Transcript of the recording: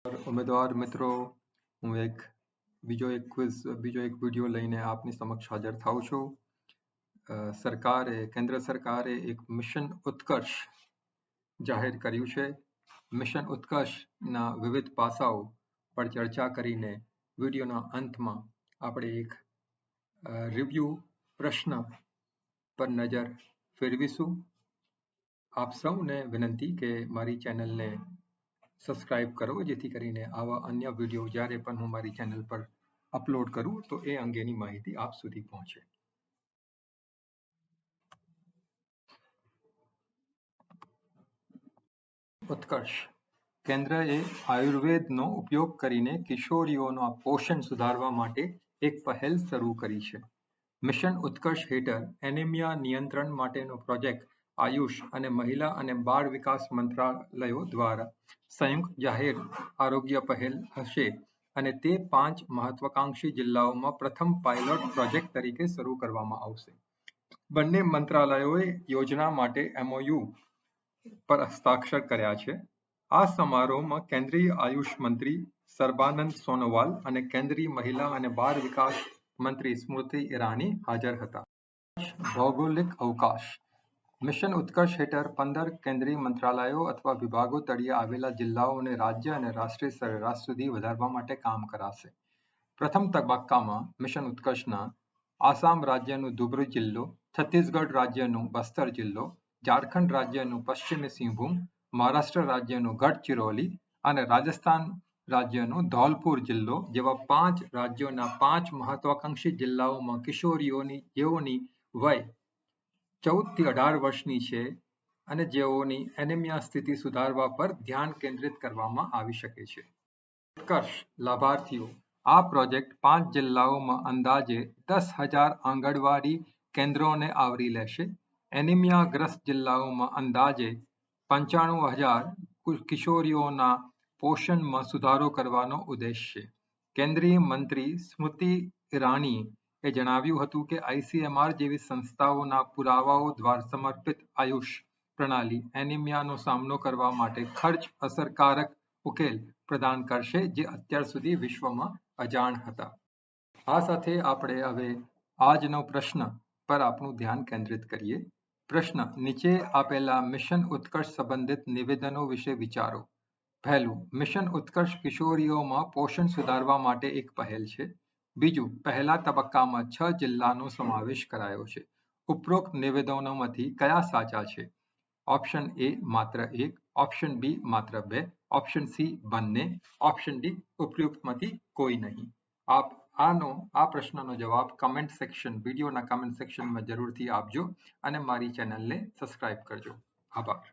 ઉમેદવાર મિત્રો, હું બીજો એક વિડીયો લઈને આપની સમક્ષ હાજર થાઉં છું. કેન્દ્ર સરકારે એક મિશન ઉત્કર્ષ જાહેર કર્યું છે. મિશન ઉત્કર્ષના વિવિધ પાસાઓ પર ચર્ચા કરીને વિડીયોના અંતમાં આપણે એક રિવ્યુ પ્રશ્ન પર નજર ફેરવીશું. આપ સૌને વિનંતી કે મારી ચેનલને સબસ્ક્રાઇબ કરો, જેથી કરીને આવા અન્ય વિડીયો જ્યારે પણ હું મારી ચેનલ પર અપલોડ કરું તો એ અંગેની માહિતી આપ સુધી પહોંચે. ઉત્કર્ષ કેન્દ્રએ આયુર્વેદનો ઉપયોગ કરીને કિશોરીઓના પોષણ સુધારવા માટે એક પહેલ શરૂ કરી છે. મિશન ઉત્કર્ષ હેઠળ એનિમિયા નિયંત્રણ માટેનો પ્રોજેક્ટ આયુષ અને મહિલા અને બાળ વિકાસ મંત્રાલયો દ્વારા સંયુક્ત જાહેર આરોગ્ય પહેલ હશે અને તે 5 મહત્વાકાંક્ષી જિલ્લાઓમાં પ્રથમ પાયલોટ પ્રોજેક્ટ તરીકે શરૂ કરવામાં આવશે. બંને મંત્રાલયોએ યોજના માટે MOU પર હસ્તાક્ષર કર્યા છે. આ સમારોહમાં કેન્દ્રીય આયુષ મંત્રી સર્બાનંદ સોનોવાલ અને કેન્દ્રીય મહિલા અને બાળ વિકાસ મંત્રી સ્મૃતિ ઈરાની હાજર હતા. ભૌગોલિક અવકાશ મિશન ઉત્કર્ષ હેઠળ 15 કેન્દ્રીય મંત્રાલયો અથવા વિભાગો તળિયે આવેલા જિલ્લાઓને રાજ્ય અને રાષ્ટ્રીય સરેરાશ સુધી વધારવા માટે કામ કરાશે. પ્રથમ તબક્કામાં મિશન ઉત્કર્ષના આસામ રાજ્યનું ધુબ્રી જિલ્લો, છત્તીસગઢ રાજ્યનું બસ્તર જિલ્લો, ઝારખંડ રાજ્યનું પશ્ચિમી સિંહભૂમ, મહારાષ્ટ્ર રાજ્યનું ગઢચિરોલી અને રાજસ્થાન રાજ્યનું ધૌલપુર જિલ્લો જેવા 5 રાજ્યોના 5 મહત્વાકાંક્ષી જિલ્લાઓમાં કિશોરીઓની જેઓની વય 14 થી 18 વર્ષની છે અને જેઓની એનિમિયા સ્થિતિ સુધારવા પર ધ્યાન કેન્દ્રિત કરવામાં આવી શકે છે. ઉત્કર્ષ લાભાર્થીઓ આ પ્રોજેક્ટ 5 જિલ્લાઓમાં અંદાજે 10,000 આંગણવાડી કેન્દ્રોને આવરી લેશે. એનિમિયાગ્રસ્ત જિલ્લાઓમાં અંદાજે 95,000 કિશોરીઓના પોષણમાં સુધારો કરવાનો ઉદ્દેશ છે. કેન્દ્રીય મંત્રી સ્મૃતિ ઈરાનીએ જણાવ્યું હતું કે ICMR જેવી સંસ્થાઓના પુરાવાઓ દ્વારા સમર્પિત આયુષ પ્રણાલી એનિમિયાનો સામનો કરવા માટે ખર્ચ અસરકારક ઉકેલ પ્રદાન કરશે, જે અત્યાર સુધી વિશ્વમાં અજાણ હતા. આ સાથે આપણે હવે આજનો પ્રશ્ન પર આપણું ધ્યાન કેન્દ્રિત કરીએ. પ્રશ્ન: નીચે આપેલા મિશન ઉત્કર્ષ સંબંધિત નિવેદનો વિશે વિચારો. પહેલું, મિશન ઉત્કર્ષ કિશોરીઓમાં પોષણ સુધારવા માટે એક પહેલ છે. બીજું, પહેલા તબક્કામાં 6 જિલ્લાનો સમાવેશ કરાયો છે. ઉપરોક્ત નિવેદનોમાંથી કયા સાચા છે? ઓપ્શન A માત્ર 1, ઓપ્શન B માત્ર 2, ઓપ્શન C બંને, ઓપ્શન D ઉપરોક્તમાંથી કોઈ નહીં. આપ આ પ્રશ્નનો જવાબ વિડીયોના કમેન્ટ સેક્શનમાં જરૂરથી આપજો અને મારી ચેનલને સબસ્ક્રાઇબ કરજો. આભાર.